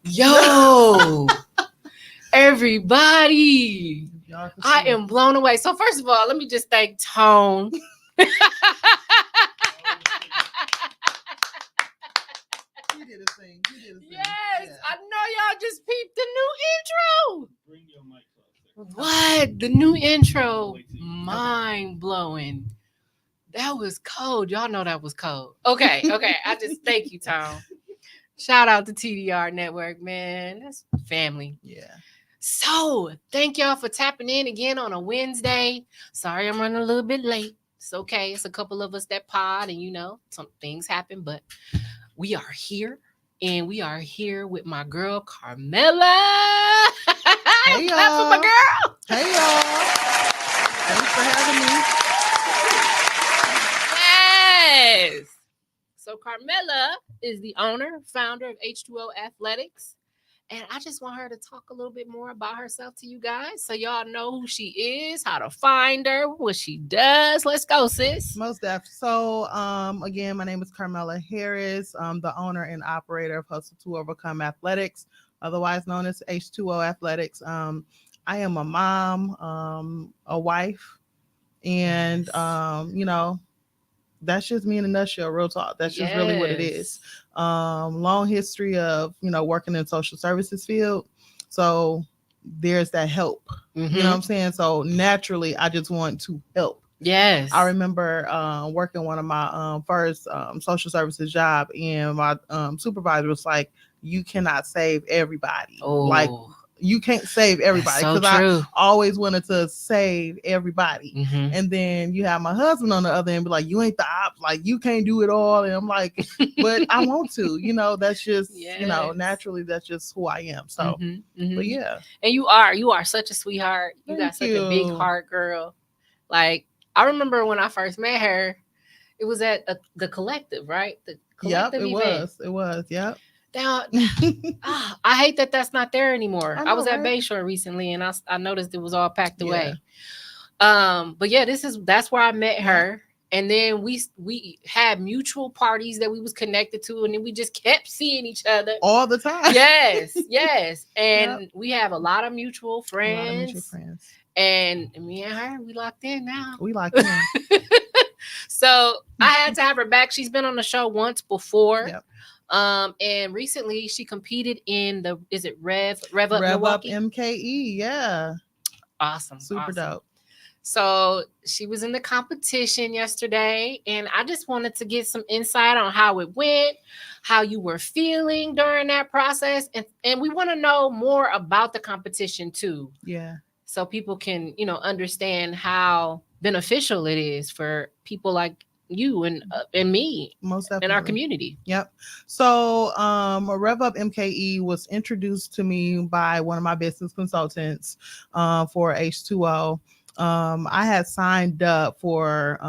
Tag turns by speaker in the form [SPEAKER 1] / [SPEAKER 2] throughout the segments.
[SPEAKER 1] Yo, everybody, I am blown away. So first of all, let me just thank Tone.
[SPEAKER 2] You did a thing.
[SPEAKER 1] Yes, yeah. I know y'all just peeped the new intro. Bring your mic closer. What? The new intro. Mind blowing. That was cold. Y'all know that was cold. Okay. I just thank you, Tone. Shout out to TDR Network, man. That's family.
[SPEAKER 2] Yeah.
[SPEAKER 1] So, thank y'all for tapping in again on a Wednesday. Sorry I'm running a little bit late. It's okay. It's a couple of us that pod and, some things happen. But we are here. And we are here with my girl, Carmelia.
[SPEAKER 2] Hey, y'all.
[SPEAKER 1] Clap for my girl.
[SPEAKER 2] Hey, y'all. Thanks for having me.
[SPEAKER 1] Yes. So Carmelia is the owner, founder of H2O Athletics. And I just want her to talk a little bit more about herself to you guys so y'all know who she is, how to find her, what she does. Let's go, sis.
[SPEAKER 2] Most definitely. So, again, my name is Carmelia Harris. I'm the owner and operator of Hustle to Overcome Athletics, otherwise known as H2O Athletics. I am a mom, a wife, and, that's just me in a nutshell, real talk. That's just really what it is. Long history of, working in social services field. So there's that help. Mm-hmm. You know what I'm saying? So naturally, I just want to help.
[SPEAKER 1] Yes.
[SPEAKER 2] I remember working one of my first social services job, and my supervisor was like, you cannot save everybody.
[SPEAKER 1] Oh.
[SPEAKER 2] Like, you can't save everybody, because I always wanted to save everybody. Mm-hmm. And then you have my husband on the other end be like, you ain't the op, like you can't do it all. And I'm like, but I want to, that's just, naturally that's just who I am. So, but yeah.
[SPEAKER 1] And you are such a sweetheart. You got such a big heart, girl. Like, I remember when I first met her, it was at the Collective, right? The Collective event.
[SPEAKER 2] It was. Yep.
[SPEAKER 1] Now, I hate that that's not there anymore. I was at Bayshore recently, and I noticed it was all packed away. But yeah, that's where I met her, and then we had mutual parties that we was connected to, and then we just kept seeing each other
[SPEAKER 2] all the time.
[SPEAKER 1] Yes, and we have a lot of mutual friends. And me and her, we locked in now.
[SPEAKER 2] We locked in.
[SPEAKER 1] So I had to have her back. She's been on the show once before. Yep. And recently she competed in Rev Up Milwaukee?
[SPEAKER 2] MKE, yeah.
[SPEAKER 1] Awesome.
[SPEAKER 2] Super dope.
[SPEAKER 1] So she was in the competition yesterday, and I just wanted to get some insight on how it went, how you were feeling during that process, and we want to know more about the competition too.
[SPEAKER 2] Yeah.
[SPEAKER 1] So people can, understand how beneficial it is for people like you and me.
[SPEAKER 2] Most definitely.
[SPEAKER 1] In our community.
[SPEAKER 2] Yep. So Rev Up MKE was introduced to me by one of my business consultants for H2O. I had signed up for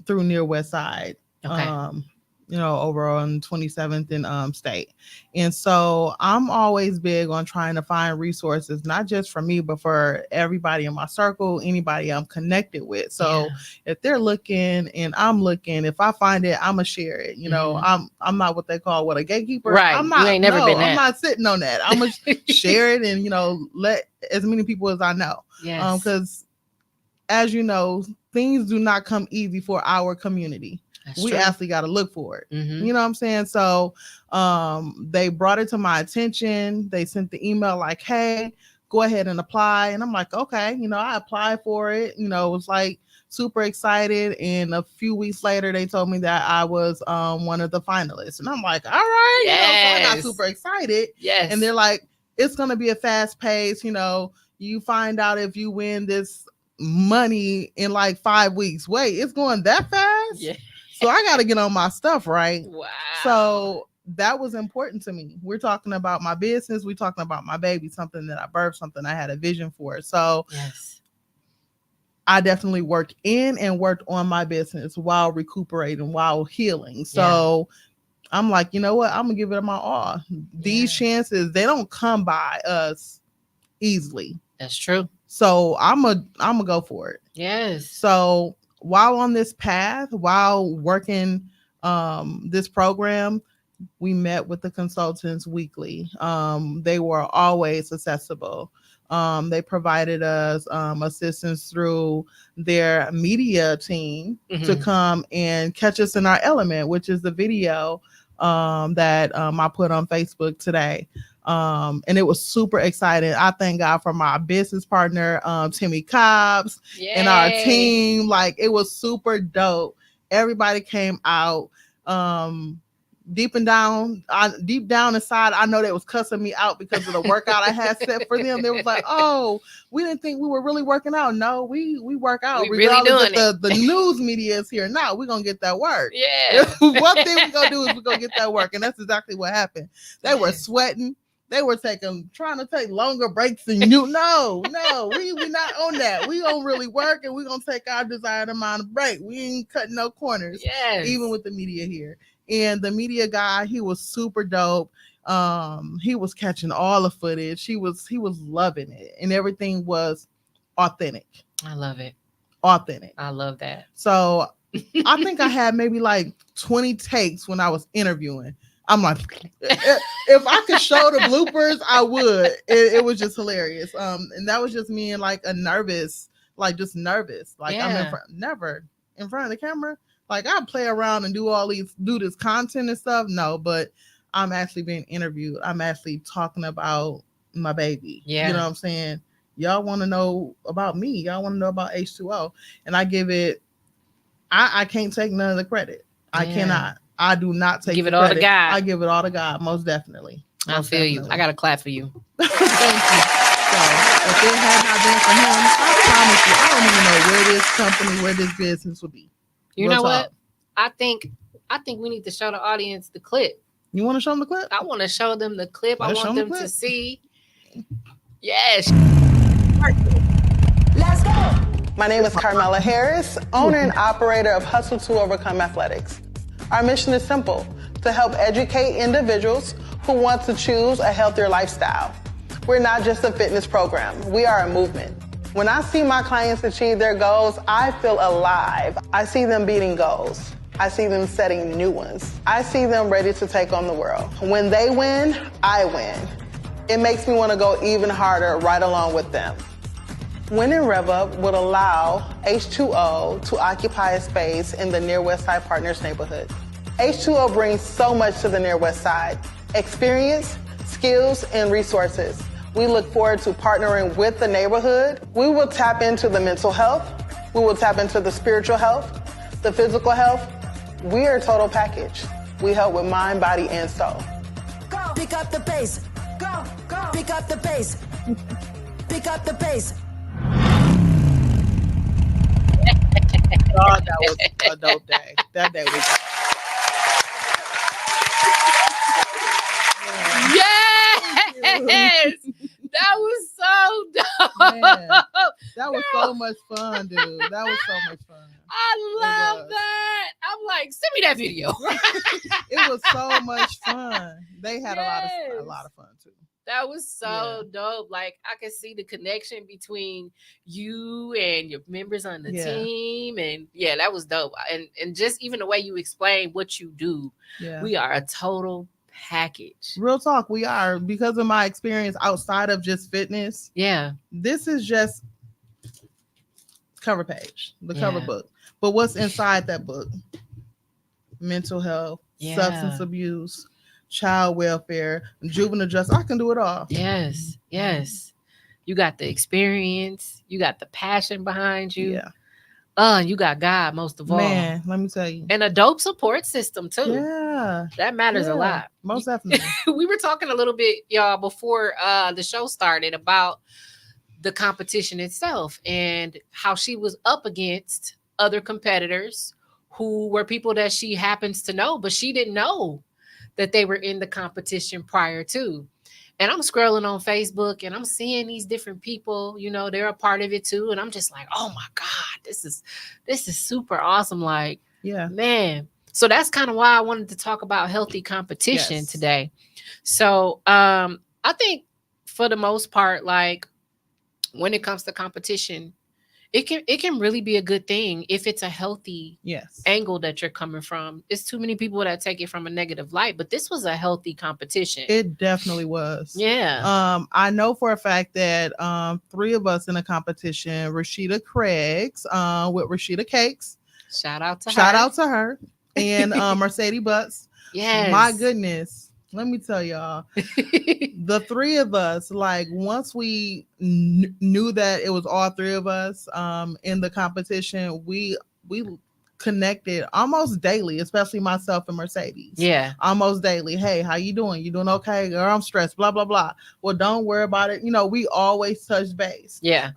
[SPEAKER 2] through Near West Side.
[SPEAKER 1] Okay.
[SPEAKER 2] over on 27th and State. And so I'm always big on trying to find resources, not just for me, but for everybody in my circle, anybody I'm connected with. So if they're looking and I'm looking, if I find it, I'm gonna share it. I'm not what they call a gatekeeper.
[SPEAKER 1] Right.
[SPEAKER 2] I'm not.
[SPEAKER 1] You ain't never been that.
[SPEAKER 2] I'm not sitting on that. I'm gonna share it and let as many people as I know.
[SPEAKER 1] Yes.
[SPEAKER 2] Because as you know, things do not come easy for our community.
[SPEAKER 1] That's
[SPEAKER 2] we
[SPEAKER 1] true.
[SPEAKER 2] actually got to look for it.
[SPEAKER 1] Mm-hmm.
[SPEAKER 2] You know what I'm saying? So they brought it to my attention. They sent the email like, hey, go ahead and apply. And I'm like, okay, I applied for it. It was like super excited. And a few weeks later, they told me that I was one of the finalists. And I'm like, all right.
[SPEAKER 1] Yes.
[SPEAKER 2] So I got super excited.
[SPEAKER 1] Yes.
[SPEAKER 2] And they're like, it's going to be a fast pace. You find out if you win this money in like 5 weeks. Wait, it's going that fast?
[SPEAKER 1] Yeah.
[SPEAKER 2] So I got to get on my stuff, right?
[SPEAKER 1] Wow.
[SPEAKER 2] So that was important to me. We're talking about my business. We're talking about my baby, something that I birthed, something I had a vision for. So
[SPEAKER 1] yes,
[SPEAKER 2] I definitely worked on my business while recuperating, while healing. So I'm like, you know what? I'm going to give it my all. These chances, they don't come by us easily.
[SPEAKER 1] That's true.
[SPEAKER 2] So I'm gonna go for it.
[SPEAKER 1] Yes.
[SPEAKER 2] So while on this path, while working this program, we met with the consultants weekly. They were always accessible. They provided us assistance through their media team to come and catch us in our element, which is the video that I put on Facebook today. And it was super exciting. I thank God for my business partner, Timmy Cobbs, and our team. Like, it was super dope. Everybody came out. Deep down inside, I know they was cussing me out because of the workout I had set for them. They was like, "Oh, we didn't think we were really working out." No, we work out.
[SPEAKER 1] We really doing
[SPEAKER 2] it. The news media is here now. We're gonna get that work.
[SPEAKER 1] Yeah.
[SPEAKER 2] One thing we're gonna do is we're gonna get that work, and that's exactly what happened. They were sweating. They were trying to take longer breaks than you. No, we not on that. We gonna really work, and we gonna take our desired amount of break. We ain't cutting no corners.
[SPEAKER 1] Yes.
[SPEAKER 2] Even with the media here. And the media guy, he was super dope. He was catching all the footage. He was loving it, and everything was authentic.
[SPEAKER 1] I love it.
[SPEAKER 2] Authentic.
[SPEAKER 1] I love that.
[SPEAKER 2] So I think I had maybe like 20 takes when I was interviewing. I'm like, if I could show the bloopers, I would. It was just hilarious. And that was just me and like nervous. Like I'm never in front of the camera. Like, I play around and do this content and stuff. No, but I'm actually being interviewed. I'm actually talking about my baby.
[SPEAKER 1] Yeah.
[SPEAKER 2] You know what I'm saying? Y'all want to know about me. Y'all want to know about H2O. And I give it, I can't take none of the credit. I cannot. I do not take
[SPEAKER 1] Give it all to God.
[SPEAKER 2] I give it all to God, most definitely.
[SPEAKER 1] I feel you. I got to clap for you.
[SPEAKER 2] Thank you. So, if it had not been for him, I promise you, I don't even know where this business would be.
[SPEAKER 1] You know what? I think we need to show the audience the clip.
[SPEAKER 2] You want to show them the clip?
[SPEAKER 1] I want to show them the clip. I want them to see. Yes.
[SPEAKER 3] Let's go. My name is Carmelia Harris, owner and operator of Hustle to Overcome Athletics. Our mission is simple: to help educate individuals who want to choose a healthier lifestyle. We're not just a fitness program. We are a movement. When I see my clients achieve their goals, I feel alive. I see them beating goals. I see them setting new ones. I see them ready to take on the world. When they win, I win. It makes me want to go even harder right along with them. Winning Rev Up would allow H2O to occupy a space in the Near West Side Partners neighborhood. H2O brings so much to the Near West Side: experience, skills, and resources. We look forward to partnering with the neighborhood. We will tap into the mental health. We will tap into the spiritual health, the physical health. We are a total package. We help with mind, body, and soul.
[SPEAKER 4] Go, pick up the pace. Go, pick up the pace. Pick up the pace.
[SPEAKER 2] God, that was a dope day. That day was.
[SPEAKER 1] Yes. That was so dope.
[SPEAKER 2] Man, that That was so much fun, dude. That was so much fun.
[SPEAKER 1] I love that. I'm like, send me that video.
[SPEAKER 2] It was so much fun. They had a lot of fun too.
[SPEAKER 1] That was so dope. Like, I could see the connection between you and your members on the team. And that was dope. And just even the way you explain what you do, we are a total package.
[SPEAKER 2] Real talk, we are, because of my experience outside of just fitness.
[SPEAKER 1] Yeah.
[SPEAKER 2] This is just cover page, the cover book. But what's inside that book? Mental health, substance abuse, child welfare, juvenile justice. I can do it all.
[SPEAKER 1] Yes. You got the experience. You got the passion behind you. Yeah. You got God most of all.
[SPEAKER 2] Man, let me tell you.
[SPEAKER 1] And a dope support system too.
[SPEAKER 2] Yeah.
[SPEAKER 1] That matters a lot.
[SPEAKER 2] Most definitely.
[SPEAKER 1] We were talking a little bit, y'all, before the show started about the competition itself and how she was up against other competitors who were people that she happens to know, but she didn't know that they were in the competition prior to. And I'm scrolling on Facebook and I'm seeing these different people, they're a part of it too. And I'm just like, oh my God, this is super awesome. Like, man. So that's kind of why I wanted to talk about healthy competition today. So I think for the most part, like when it comes to competition, it can really be a good thing if it's a healthy angle that you're coming from. It's too many people that take it from a negative light, but this was a healthy competition.
[SPEAKER 2] It definitely was.
[SPEAKER 1] Yeah.
[SPEAKER 2] I know for a fact that 3 of us in a competition, Rashida Craig's with Rashida Cakes.
[SPEAKER 1] Shout out to
[SPEAKER 2] her. And Mercedes Butts.
[SPEAKER 1] Yes.
[SPEAKER 2] My goodness. Let me tell y'all, the 3 of us, like once we knew that it was all 3 of us in the competition, we connected almost daily, especially myself and Mercedes.
[SPEAKER 1] Yeah.
[SPEAKER 2] Almost daily. Hey, how you doing? You doing okay? Girl, I'm stressed, blah, blah, blah. Well, don't worry about it. We always touch base.
[SPEAKER 1] Yeah.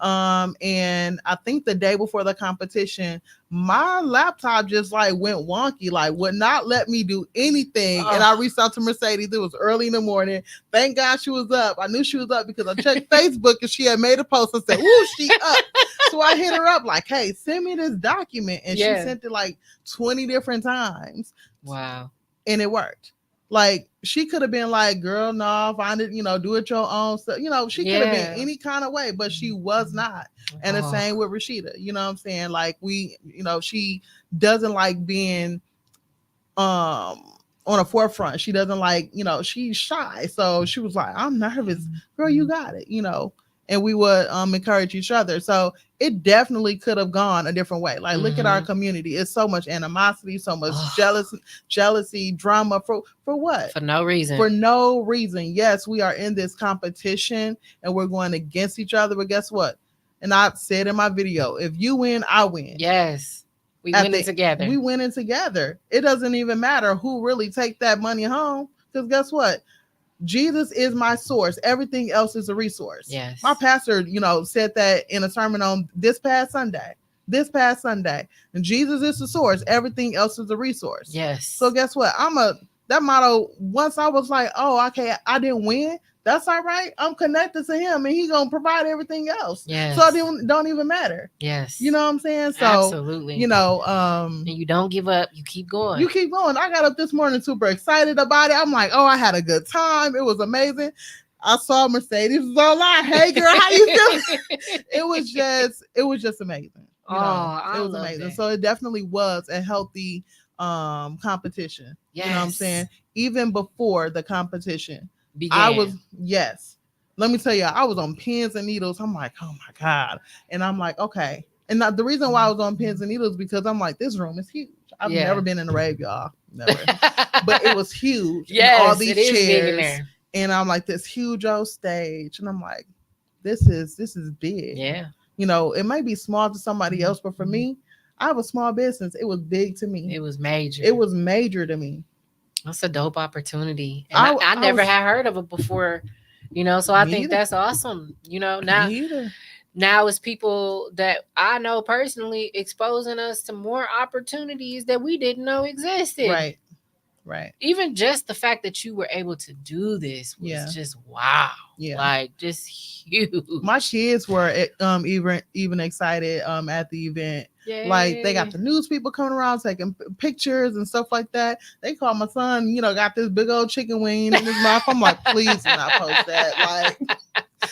[SPEAKER 2] And I think the day before the competition, my laptop just like went wonky, like would not let me do anything. And I reached out to Mercedes. It was early in the morning. Thank God she was up. I knew she was up because I checked Facebook and she had made a post and said, "Ooh, she up." So I hit her up like, "Hey, send me this document." And she sent it like 20 different times.
[SPEAKER 1] Wow.
[SPEAKER 2] And it worked. Like she could have been like, "Girl, no, find it, do it your own stuff." She could have been any kind of way, but she was not. And the same with Rashida. You know what I'm saying? Like she doesn't like being on a forefront. She doesn't like, she's shy. So she was like, "I'm nervous." Girl, you got it, and we would encourage each other. So it definitely could have gone a different way. Like, look at our community. It's so much animosity, so much jealousy, drama. For what?
[SPEAKER 1] For no reason.
[SPEAKER 2] For no reason. Yes, we are in this competition and we're going against each other. But guess what? And I said in my video, if you win, I win.
[SPEAKER 1] Yes. We winning together.
[SPEAKER 2] We winning together. It doesn't even matter who really take that money home. Because guess what? Jesus is my source. Everything else is a resource.
[SPEAKER 1] Yes.
[SPEAKER 2] My pastor, said that in a sermon on this past Sunday. And Jesus is the source. Everything else is a resource.
[SPEAKER 1] Yes.
[SPEAKER 2] So guess what? That motto, once I was like, oh, okay, I didn't win. That's all right. I'm connected to him and he's going to provide everything else.
[SPEAKER 1] Yes.
[SPEAKER 2] So it don't even matter.
[SPEAKER 1] Yes.
[SPEAKER 2] You know what I'm saying? So,
[SPEAKER 1] absolutely.
[SPEAKER 2] And
[SPEAKER 1] you don't give up. You keep going.
[SPEAKER 2] I got up this morning super excited about it. I'm like, oh, I had a good time. It was amazing. I saw Mercedes was online. Hey girl, how you feeling? It was just amazing. It was amazing. That. So it definitely was a healthy competition. Yes. You know what I'm saying? Even before the competition.
[SPEAKER 1] Began.
[SPEAKER 2] Let me tell you, I was on pins and needles. I'm like, oh my God. And I'm like, okay. And the reason why I was on pins and needles because I'm like, this room is huge. I've never been in a rave, y'all. Never. But it was huge.
[SPEAKER 1] Yes,
[SPEAKER 2] all these chairs. And I'm like, this huge old stage. And I'm like, this is big.
[SPEAKER 1] Yeah.
[SPEAKER 2] It might be small to somebody else, but for me, I have a small business. It was big to me.
[SPEAKER 1] It was major.
[SPEAKER 2] It was major to me.
[SPEAKER 1] That's a dope opportunity. And I never had heard of it before, so I think that's awesome. Now it's people that I know personally exposing us to more opportunities that we didn't know existed.
[SPEAKER 2] Right. Right.
[SPEAKER 1] Even just the fact that you were able to do this was just wow.
[SPEAKER 2] Yeah.
[SPEAKER 1] Like just huge.
[SPEAKER 2] My kids were even excited at the event. Yay. Like they got the news people coming around taking pictures and stuff like that. They called my son, you know, got this big old chicken wing in his mouth. I'm like, please do not post that.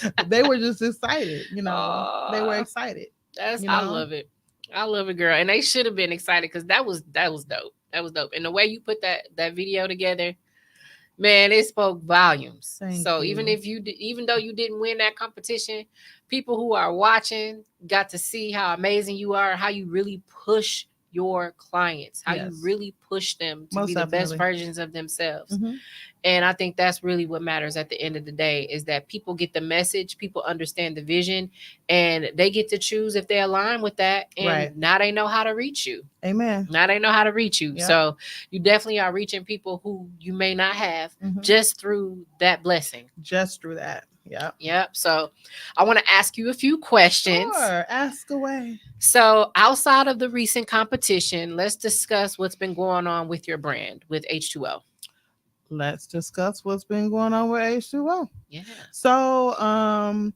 [SPEAKER 2] Like they were just excited, you know. They were excited.
[SPEAKER 1] That's I love it. I love it, girl. And they should have been excited because that was dope. That was dope. And the way you put that video together, man, it spoke volumes. Thank you. Even though you didn't win that competition, people who are watching got to see how amazing you are, how you really push your clients, how you really push them to be the best versions of themselves. Mm-hmm. And I think that's really what matters at the end of the day, is that people get the message, people understand the vision, and they get to choose if they align with that. And now they know how to reach you.
[SPEAKER 2] Amen.
[SPEAKER 1] Now they know how to reach you. Yep. So you definitely are reaching people who you may not have just through that blessing.
[SPEAKER 2] Just through that. Yeah.
[SPEAKER 1] Yep. So I want to ask you a few questions.
[SPEAKER 2] Sure. Ask away.
[SPEAKER 1] So outside of the recent competition, let's discuss what's been going on with your brand, with H2O.
[SPEAKER 2] Let's discuss what's been going on with H2O.
[SPEAKER 1] Yeah.
[SPEAKER 2] So, I'm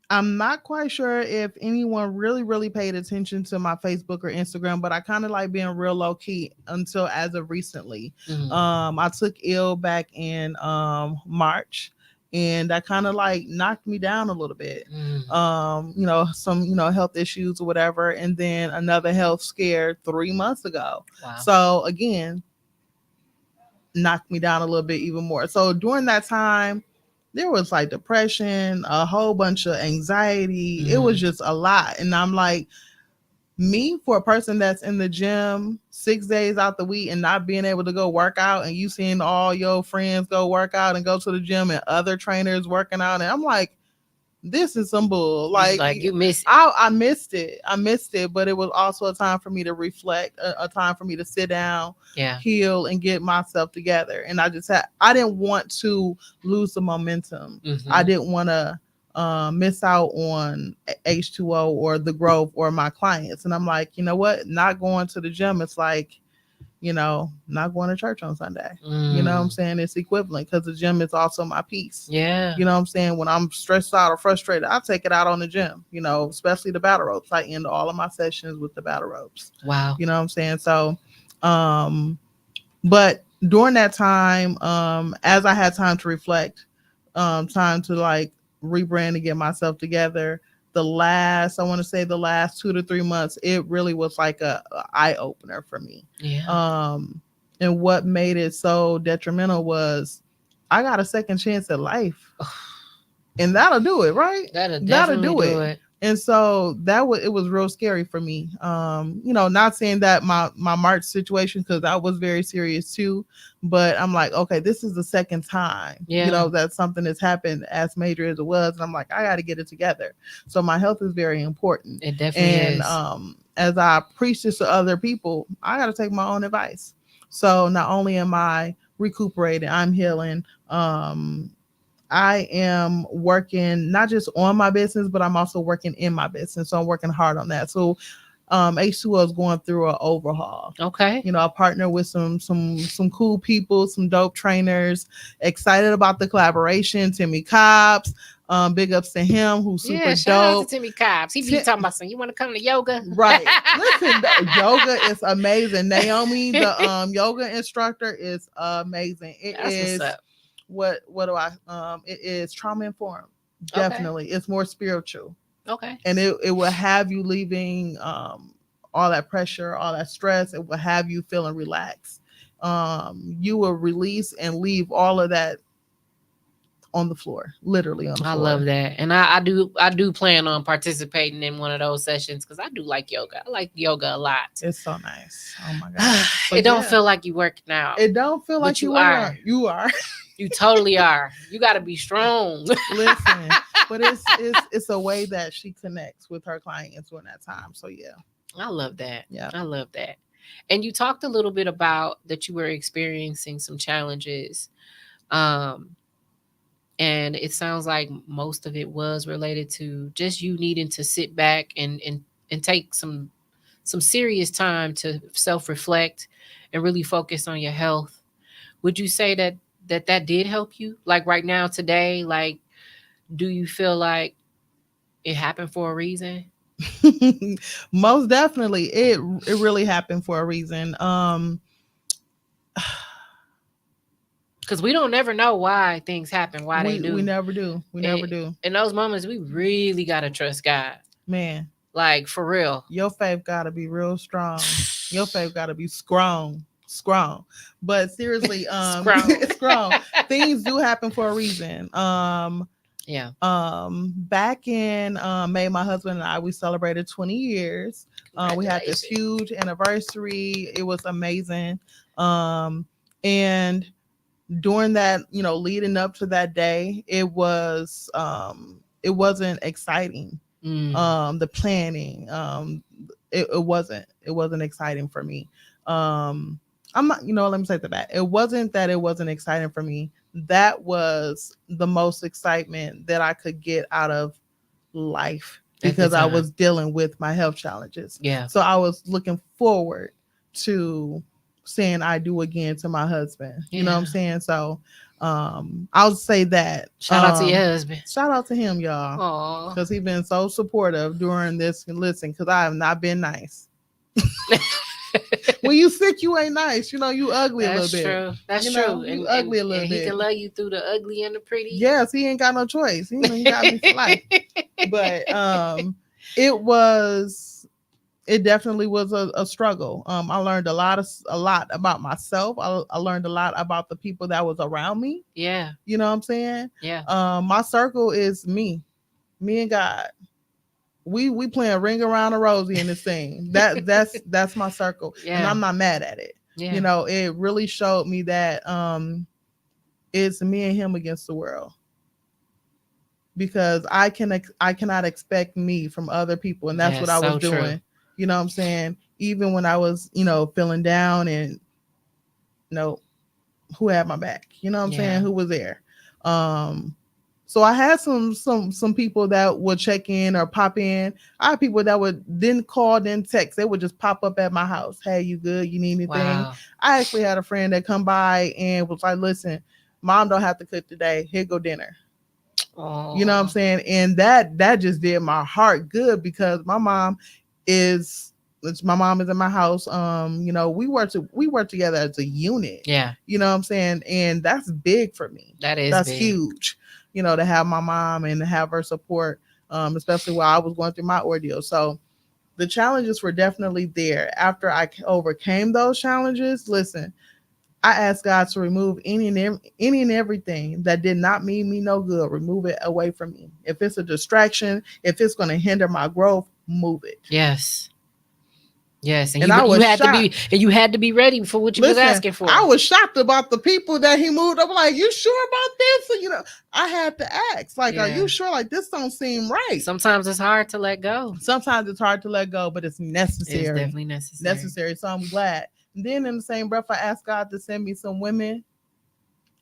[SPEAKER 2] not quite sure if anyone really paid attention to my Facebook or Instagram, but I kind of like being real low key until as of recently. Mm-hmm. I took ill back in March, and that kind of like knocked me down a little bit. Mm-hmm. You know, some, you know, health issues or whatever, and then another health scare 3 months ago. Wow. So again, knocked me down a little bit even more. So during that time, there was like depression, a whole bunch of anxiety. Mm-hmm. It was just a lot. And I'm like, me, for a person that's in the gym 6 days out the week and not being able to go work out, and you seeing all your friends go work out and go to the gym and other trainers working out, and I'm like, this is some bull. Like
[SPEAKER 1] you missed it.
[SPEAKER 2] I missed it, but it was also a time for me to reflect, a time for me to sit down, heal, and get myself together. And I didn't want to lose the momentum. Mm-hmm. I didn't want to miss out on H2O or the growth or my clients. And I'm like, you know what? Not going to the gym, it's like, you know, not going to church on Sunday. You know what I'm saying? It's equivalent, because the gym is also my peace.
[SPEAKER 1] Yeah.
[SPEAKER 2] You know what I'm saying? When I'm stressed out or frustrated, I take it out on the gym, you know, especially the battle ropes. I end all of my sessions with the battle ropes.
[SPEAKER 1] Wow.
[SPEAKER 2] You know what I'm saying? So, but during that time, as I had time to reflect, time to like rebrand and get myself together, the last 2 to 3 months, it really was like a eye opener for me.
[SPEAKER 1] Yeah.
[SPEAKER 2] And what made it so detrimental was I got a second chance at life, and that'll do it, right?
[SPEAKER 1] That'll do it.
[SPEAKER 2] And so it was real scary for me. You know, not saying that my March situation, because that was very serious too, but I'm like, okay, this is the second time, you know, that something has happened as major as it was. And I'm like, I got to get it together. So my health is very important.
[SPEAKER 1] It definitely is.
[SPEAKER 2] And as I preach this to other people, I got to take my own advice. So not only am I recuperating, I'm healing. I am working not just on my business, but I'm also working in my business. So I'm working hard on that. So H2O is going through an overhaul.
[SPEAKER 1] Okay.
[SPEAKER 2] You know, I partner with some cool people, some dope trainers. Excited about the collaboration. Timmy Cobbs. Big ups to him, who's super dope.
[SPEAKER 1] Shout out to Timmy Cobbs. He be talking about something. You want to come to yoga?
[SPEAKER 2] Right. Listen, yoga is amazing. Naomi, the yoga instructor, is amazing. What do I it is trauma informed. Definitely. Okay. It's more spiritual.
[SPEAKER 1] Okay.
[SPEAKER 2] And it will have you leaving all that pressure, all that stress. It will have you feeling relaxed. You will release and leave all of that on the floor, literally on the floor.
[SPEAKER 1] I love that. And I do plan on participating in one of those sessions, because I do like yoga. I like yoga a lot.
[SPEAKER 2] It's so nice. Oh my God.
[SPEAKER 1] It don't feel like you working out.
[SPEAKER 2] It don't feel like you are. You are.
[SPEAKER 1] You totally are. You got to be strong.
[SPEAKER 2] Listen, but it's a way that she connects with her clients during that time. So yeah.
[SPEAKER 1] I love that.
[SPEAKER 2] Yeah.
[SPEAKER 1] I love that. And you talked a little bit about that you were experiencing some challenges. And it sounds like most of it was related to just you needing to sit back and take some some serious time to self-reflect and really focus on your health. Would you say that did help you? Like right now, today, like, do you feel like it happened for a reason?
[SPEAKER 2] Most definitely. It really happened for a reason.
[SPEAKER 1] Because we don't ever know why things happen, why they do.
[SPEAKER 2] We never do. We never do.
[SPEAKER 1] In those moments, we really gotta trust God.
[SPEAKER 2] Man.
[SPEAKER 1] Like, for real.
[SPEAKER 2] Your faith gotta be real strong. Your faith gotta be strong. But seriously, strong. Things do happen for a reason.
[SPEAKER 1] Yeah.
[SPEAKER 2] Back in May, my husband and I, we celebrated 20 years. We had this huge anniversary. It was amazing. And during that, leading up to that day, it wasn't exciting. The planning, it wasn't exciting for me. I'm not, let me say that. It wasn't that it wasn't exciting for me. That was the most excitement that I could get out of life because I was dealing with my health challenges.
[SPEAKER 1] Yeah.
[SPEAKER 2] So I was looking forward to saying I do again to my husband. You know what I'm saying? So I'll say that.
[SPEAKER 1] Shout out to your husband.
[SPEAKER 2] Shout out to him, y'all. Because he's been so supportive during this. Listen, because I have not been nice. When you sick, you ain't nice. You ugly a little bit.
[SPEAKER 1] That's true.
[SPEAKER 2] You ugly a little bit.
[SPEAKER 1] He can love you through the ugly and the pretty.
[SPEAKER 2] Yes, he ain't got no choice. He got me for life. But it definitely was a struggle. I learned a lot about myself. I learned a lot about the people that was around me.
[SPEAKER 1] Yeah.
[SPEAKER 2] You know what I'm saying?
[SPEAKER 1] Yeah.
[SPEAKER 2] My circle is me and God. We playing Ring Around the Rosie in this thing. That's my circle. Yeah. And I'm not mad at it. Yeah. It really showed me that it's me and him against the world. Because I cannot expect me from other people. And that's what I was doing. True. You know what I'm saying? Even when I was, feeling down and, who had my back? You know what I'm saying? Who was there? So I had some people that would check in or pop in. I had people that didn't call, didn't text. They would just pop up at my house. Hey, you good? You need anything? Wow. I actually had a friend that come by and was like, listen, mom don't have to cook today. Here go dinner. Oh. You know what I'm saying? And that just did my heart good because my mom is in my house. We work together as a unit.
[SPEAKER 1] Yeah.
[SPEAKER 2] You know what I'm saying? And that's big for me. That's big. Huge. To have my mom and to have her support, especially while I was going through my ordeal. So the challenges were definitely there. After I overcame those challenges, listen, I asked God to remove any and everything that did not mean me no good. Remove it away from me. If it's a distraction, if it's going to hinder my growth, move it.
[SPEAKER 1] Yes. Yes, and you had to be ready for what you was asking for.
[SPEAKER 2] I was shocked about the people that he moved. I'm like, you sure about this? And, I had to ask, like, are you sure? Like, this don't seem right.
[SPEAKER 1] Sometimes it's hard to let go.
[SPEAKER 2] But it's necessary.
[SPEAKER 1] It's definitely necessary.
[SPEAKER 2] So I'm glad. And then in the same breath, I asked God to send me some women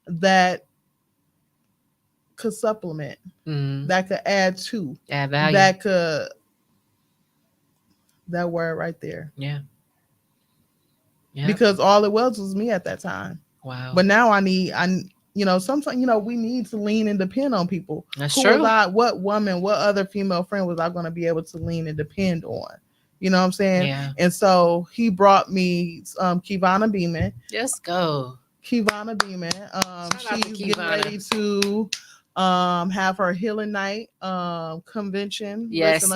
[SPEAKER 2] that could supplement, that could add value, that word right there.
[SPEAKER 1] Yeah.
[SPEAKER 2] Because all it was me at that time.
[SPEAKER 1] Wow.
[SPEAKER 2] But now sometimes, we need to lean and depend on people.
[SPEAKER 1] That's true.
[SPEAKER 2] What woman, what other female friend was I going to be able to lean and depend on? You know what I'm saying?
[SPEAKER 1] Yeah.
[SPEAKER 2] And so he brought me Kivana Beeman.
[SPEAKER 1] Let's go.
[SPEAKER 2] Kivana Beeman. She's getting ready to have her healing night convention.
[SPEAKER 1] Yes.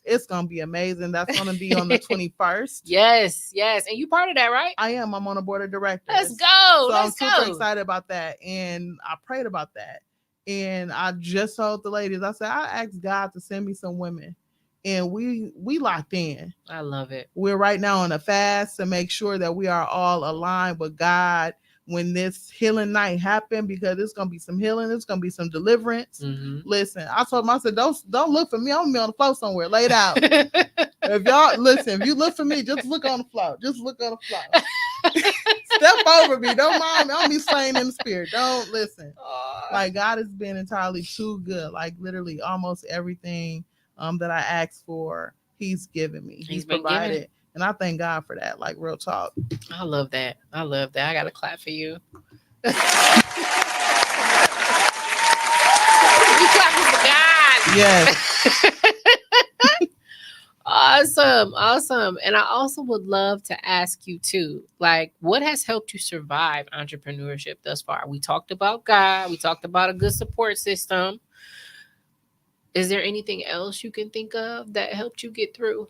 [SPEAKER 2] It's gonna be amazing. That's gonna be on the 21st.
[SPEAKER 1] Yes. And you part of that, right?
[SPEAKER 2] I am. I'm on the board of directors.
[SPEAKER 1] Let's go.
[SPEAKER 2] I'm super excited about that. And I prayed about that. And I just told the ladies, I said, I asked God to send me some women. And we locked in.
[SPEAKER 1] I love it.
[SPEAKER 2] We're right now on a fast to make sure that we are all aligned with God when this healing night happened, because it's gonna be some healing, it's gonna be some deliverance.
[SPEAKER 1] Mm-hmm.
[SPEAKER 2] Listen, I told them, I said, don't look for me. I'm gonna be on the floor somewhere, laid out. If you look for me, just look on the floor. Just look on the floor. Step over me. Don't mind me. I'll be slain in the spirit. Don't listen. Like, God has been entirely too good. Like, literally almost everything that I asked for, he's given me.
[SPEAKER 1] He's
[SPEAKER 2] provided.
[SPEAKER 1] giving.
[SPEAKER 2] And I thank God for that. Like, real talk.
[SPEAKER 1] I love that. I got to clap for you. We clapping for God.
[SPEAKER 2] Yes.
[SPEAKER 1] Awesome. And I also would love to ask you too, like, what has helped you survive entrepreneurship thus far? We talked about God. We talked about a good support system. Is there anything else you can think of that helped you get through?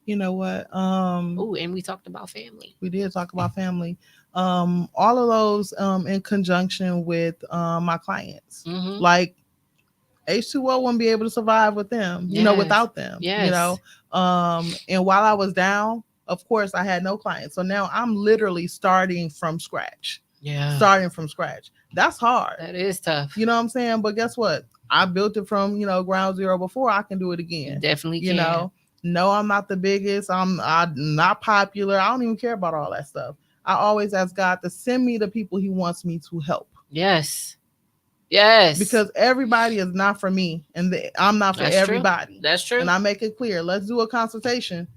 [SPEAKER 2] You know what?
[SPEAKER 1] Oh, and we talked about family.
[SPEAKER 2] We did talk about family. All of those in conjunction with my clients.
[SPEAKER 1] Mm-hmm.
[SPEAKER 2] Like, H2O wouldn't be able to survive with them, without them.
[SPEAKER 1] Yes.
[SPEAKER 2] And while I was down, of course, I had no clients. So now I'm literally starting from scratch.
[SPEAKER 1] Yeah.
[SPEAKER 2] Starting from scratch. That's hard.
[SPEAKER 1] That is tough.
[SPEAKER 2] You know what I'm saying? But guess what? I built it from, ground zero before. I can do it again.
[SPEAKER 1] You definitely can.
[SPEAKER 2] No, I'm not the biggest. I'm not popular. I don't even care about all that stuff. I always ask God to send me the people he wants me to help.
[SPEAKER 1] Yes.
[SPEAKER 2] Because everybody is not for me, and I'm not for everybody.
[SPEAKER 1] That's true.
[SPEAKER 2] And I make it clear. Let's do a consultation.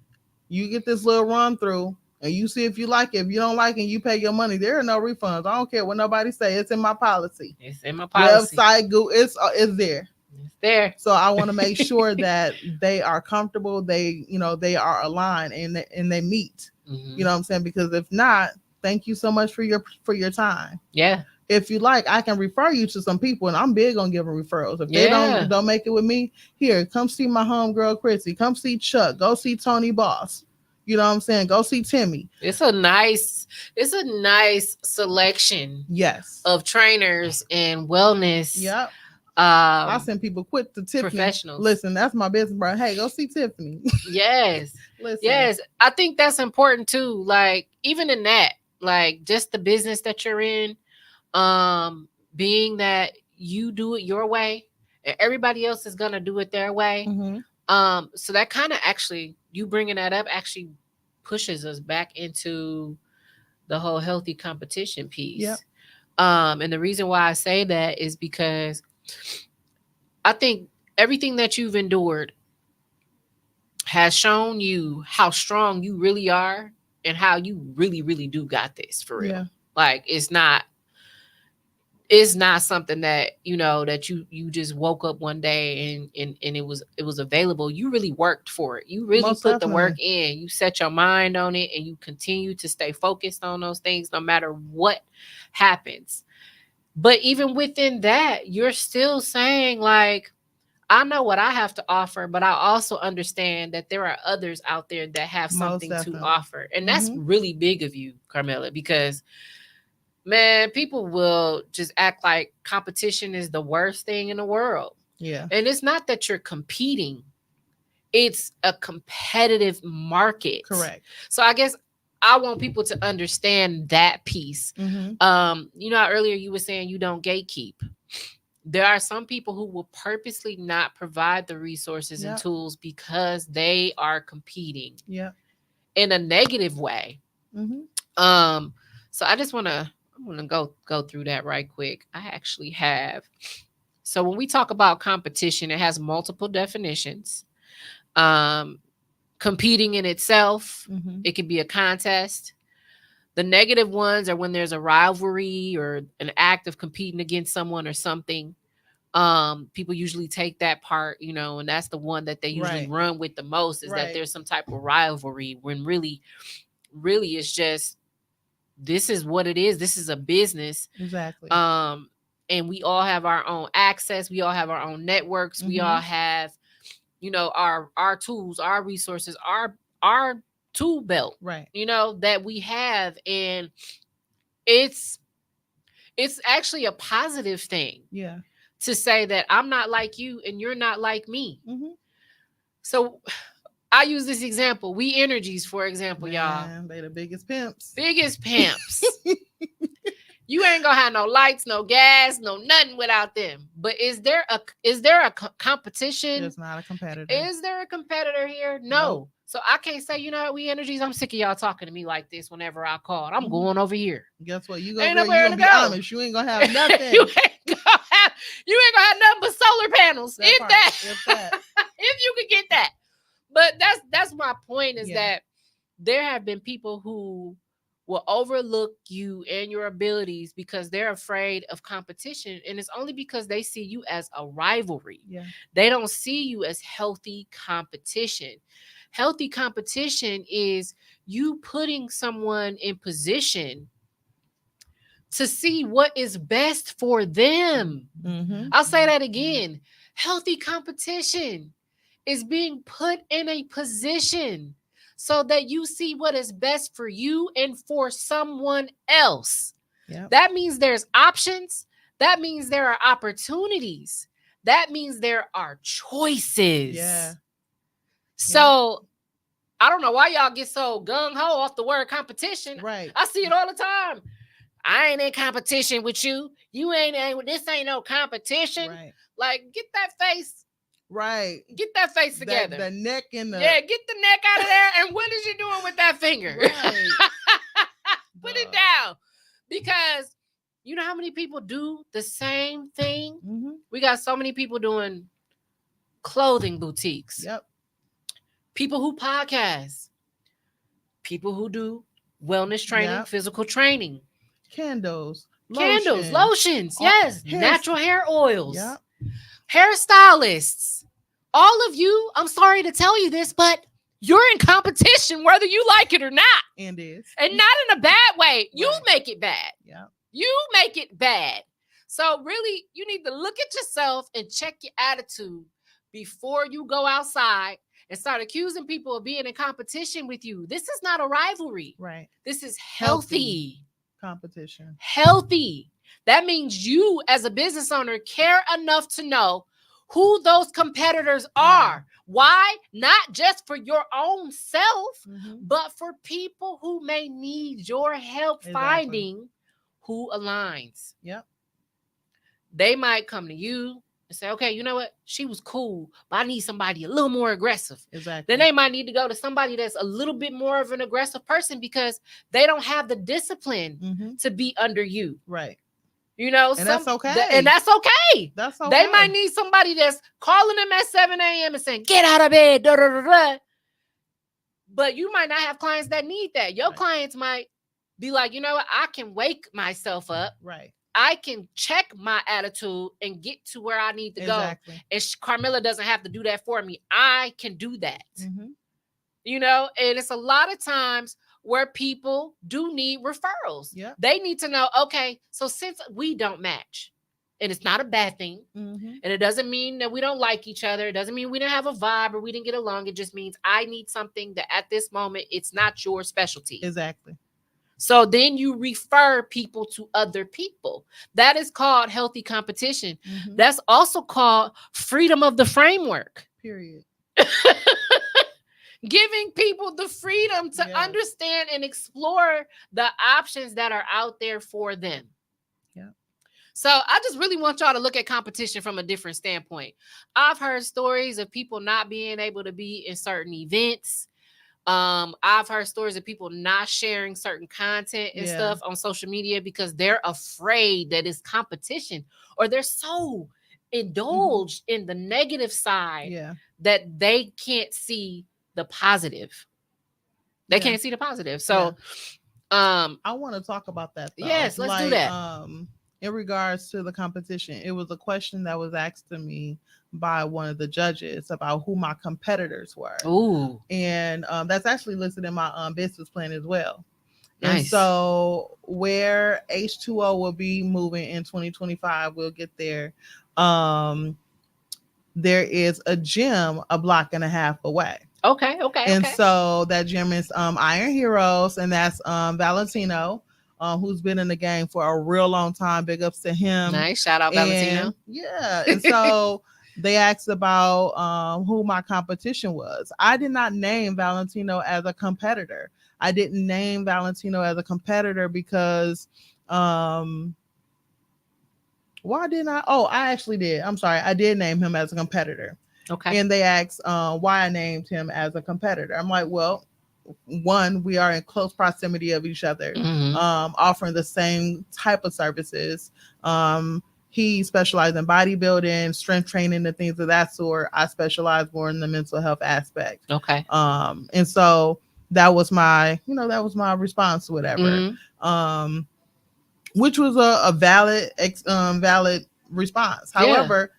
[SPEAKER 2] You get this little run through, and you see if you like it. If you don't like it, you pay your money. There are no refunds. I don't care what nobody say. It's in my policy. Website, Google, it's there.
[SPEAKER 1] It's there.
[SPEAKER 2] So I want to make sure that they are comfortable. They are aligned and they meet.
[SPEAKER 1] Mm-hmm.
[SPEAKER 2] You know what I'm saying? Because if not, thank you so much for your time.
[SPEAKER 1] Yeah.
[SPEAKER 2] If you like, I can refer you to some people, and I'm big on giving referrals. If they don't make it with me, here, come see my homegirl Chrissy. Come see Chuck. Go see Tony Boss. You know what I'm saying? Go see Timmy.
[SPEAKER 1] It's a nice selection.
[SPEAKER 2] Yes.
[SPEAKER 1] Of trainers and wellness.
[SPEAKER 2] Yep. I send people quick to Tiffany.
[SPEAKER 1] Professionals.
[SPEAKER 2] Listen, that's my business, bro. Hey, go see Tiffany.
[SPEAKER 1] Yes.
[SPEAKER 2] Listen.
[SPEAKER 1] Yes. I think that's important too. Like, even in that, like, just the business that you're in, being that you do it your way and everybody else is gonna do it their way.
[SPEAKER 2] Mm-hmm.
[SPEAKER 1] So that kind of actually, you bringing that up actually pushes us back into the whole healthy competition piece.
[SPEAKER 2] Yep.
[SPEAKER 1] And the reason why I say that is because I think everything that you've endured has shown you how strong you really are and how you really, really do got this for real.
[SPEAKER 2] Yeah.
[SPEAKER 1] Like, it's not something that, that you just woke up one day and it was available. You really worked for it. You really put the work in. You set your mind on it and you continue to stay focused on those things no matter what happens. But even within that, you're still saying, like, I know what I have to offer, but I also understand that there are others out there that have something to offer. And that's really big of you, Carmelia, because, man, people will just act like competition is the worst thing in the world.
[SPEAKER 2] Yeah.
[SPEAKER 1] And it's not that you're competing. It's a competitive market.
[SPEAKER 2] Correct.
[SPEAKER 1] So I guess I want people to understand that piece.
[SPEAKER 2] Mm-hmm.
[SPEAKER 1] How earlier you were saying you don't gatekeep. There are some people who will purposely not provide the resources and tools because they are competing in a negative way.
[SPEAKER 2] Mm-hmm.
[SPEAKER 1] So I just want to go through that right quick. I actually have. So when we talk about competition, it has multiple definitions. Competing in itself, it can be a contest. The negative ones are when there's a rivalry or an act of competing against someone or something. People usually take that part, and that's the one that they usually run with the most, is that there's some type of rivalry, when really it's just, this is what it is. This is a business.
[SPEAKER 2] Exactly.
[SPEAKER 1] And we all have our own access. We all have our own networks. We all have, our tools, our resources, our tool belt, that we have. And it's actually a positive thing.
[SPEAKER 2] Yeah.
[SPEAKER 1] To say that I'm not like you and you're not like me.
[SPEAKER 2] Mm-hmm.
[SPEAKER 1] So I use this example. We Energies, for example, y'all.
[SPEAKER 2] They the biggest pimps.
[SPEAKER 1] You ain't gonna have no lights, no gas, no nothing without them. But is there a competition?
[SPEAKER 2] There's not a competitor.
[SPEAKER 1] Is there a competitor here? No. So I can't say, We Energies, I'm sick of y'all talking to me like this whenever I call. I'm going over here.
[SPEAKER 2] Guess what? You gonna be honest. You ain't gonna have nothing.
[SPEAKER 1] You ain't gonna have nothing but solar panels. If you could get that. But that's my point is that there have been people who will overlook you and your abilities because they're afraid of competition. And it's only because they see you as a rivalry.
[SPEAKER 2] Yeah.
[SPEAKER 1] They don't see you as healthy competition. Healthy competition is you putting someone in position to see what is best for them.
[SPEAKER 2] Mm-hmm.
[SPEAKER 1] I'll say that again. Healthy competition is being put in a position so that you see what is best for you and for someone else.
[SPEAKER 2] Yep.
[SPEAKER 1] That means there's options. That means there are opportunities. That means there are choices.
[SPEAKER 2] Yeah.
[SPEAKER 1] So I don't know why y'all get so gung-ho off the word competition.
[SPEAKER 2] Right.
[SPEAKER 1] I see it all the time. I ain't in competition with you. You ain't, this ain't no competition.
[SPEAKER 2] Right.
[SPEAKER 1] Like, get that face.
[SPEAKER 2] Right.
[SPEAKER 1] Get that face together.
[SPEAKER 2] The neck and the...
[SPEAKER 1] Yeah, get the neck out of there. And what is you doing with that finger?
[SPEAKER 2] Right.
[SPEAKER 1] Put it down. Because you know how many people do the same thing?
[SPEAKER 2] Mm-hmm.
[SPEAKER 1] We got so many people doing clothing boutiques.
[SPEAKER 2] Yep.
[SPEAKER 1] People who podcast. People who do wellness training, physical training.
[SPEAKER 2] Candles,
[SPEAKER 1] lotions, yes, natural hair oils,
[SPEAKER 2] yep.
[SPEAKER 1] Hairstylists. All of you, I'm sorry to tell you this, but you're in competition whether you like it or not.
[SPEAKER 2] And not
[SPEAKER 1] in a bad way. You make it bad.
[SPEAKER 2] Yeah.
[SPEAKER 1] You make it bad. So really, you need to look at yourself and check your attitude before you go outside and start accusing people of being in competition with you. This is not a rivalry.
[SPEAKER 2] Right.
[SPEAKER 1] This is healthy
[SPEAKER 2] competition.
[SPEAKER 1] Healthy. That means you as a business owner care enough to know who those competitors are. Why? Not just for your own self, but for people who may need your help finding who aligns.
[SPEAKER 2] Yep.
[SPEAKER 1] They might come to you and say, okay, you know what? She was cool, but I need somebody a little more aggressive.
[SPEAKER 2] Exactly.
[SPEAKER 1] Then they might need to go to somebody that's a little bit more of an aggressive person because they don't have the discipline to be under you.
[SPEAKER 2] Right.
[SPEAKER 1] You know,
[SPEAKER 2] and that's okay.
[SPEAKER 1] And that's okay.
[SPEAKER 2] That's okay.
[SPEAKER 1] They might need somebody that's calling them at 7 a.m. and saying, get out of bed. Da, da, da, da. But you might not have clients that need that. Your clients might be like, you know what? I can wake myself up.
[SPEAKER 2] Right.
[SPEAKER 1] I can check my attitude and get to where I need to go. And Carmelia doesn't have to do that for me. I can do that. You know, and it's a lot of times where people do need referrals.
[SPEAKER 2] Yep.
[SPEAKER 1] They need to know, okay, so since we don't match, and it's not a bad thing, and it doesn't mean that we don't like each other. It doesn't mean we didn't have a vibe or we didn't get along. It just means I need something that at this moment, it's not your specialty.
[SPEAKER 2] Exactly.
[SPEAKER 1] So then you refer people to other people. That is called healthy competition. That's also called freedom of the framework.
[SPEAKER 2] Period.
[SPEAKER 1] Giving people the freedom to understand and explore the options that are out there for them.
[SPEAKER 2] Yeah.
[SPEAKER 1] So I just really want y'all to look at competition from a different standpoint. I've heard stories of people not being able to be in certain events. I've heard stories of people not sharing certain content and stuff on social media because they're afraid that it's competition, or they're so indulged in the negative side that they can't see the positive. They can't see the positive. So
[SPEAKER 2] I want to talk about that though.
[SPEAKER 1] Yes, let's do that.
[SPEAKER 2] In regards to the competition, it was a question that was asked to me by one of the judges about who my competitors were.
[SPEAKER 1] Ooh.
[SPEAKER 2] And that's actually listed in my business plan as well.
[SPEAKER 1] Nice.
[SPEAKER 2] And so where H2O will be moving in 2025, we'll get there. There is a gym a block and a half away.
[SPEAKER 1] Okay.
[SPEAKER 2] And so that gym is Iron Heroes, and that's Valentino, who's been in the game for a real long time. Big ups to him.
[SPEAKER 1] Nice. Shout out Valentino.
[SPEAKER 2] Yeah. And so they asked about who my competition was. I did not name Valentino as a competitor. I didn't name Valentino as a competitor because why didn't I? Oh, I actually did. I'm sorry. I did name him as a competitor.
[SPEAKER 1] Okay.
[SPEAKER 2] And they asked why I named him as a competitor. I'm like, well, one, we are in close proximity of each other, offering the same type of services. he specialized in bodybuilding, strength training, and things of that sort. I specialize more in the mental health aspect.
[SPEAKER 1] Okay.
[SPEAKER 2] And so that was my response, whatever.
[SPEAKER 1] Mm-hmm.
[SPEAKER 2] Which was a valid response. However,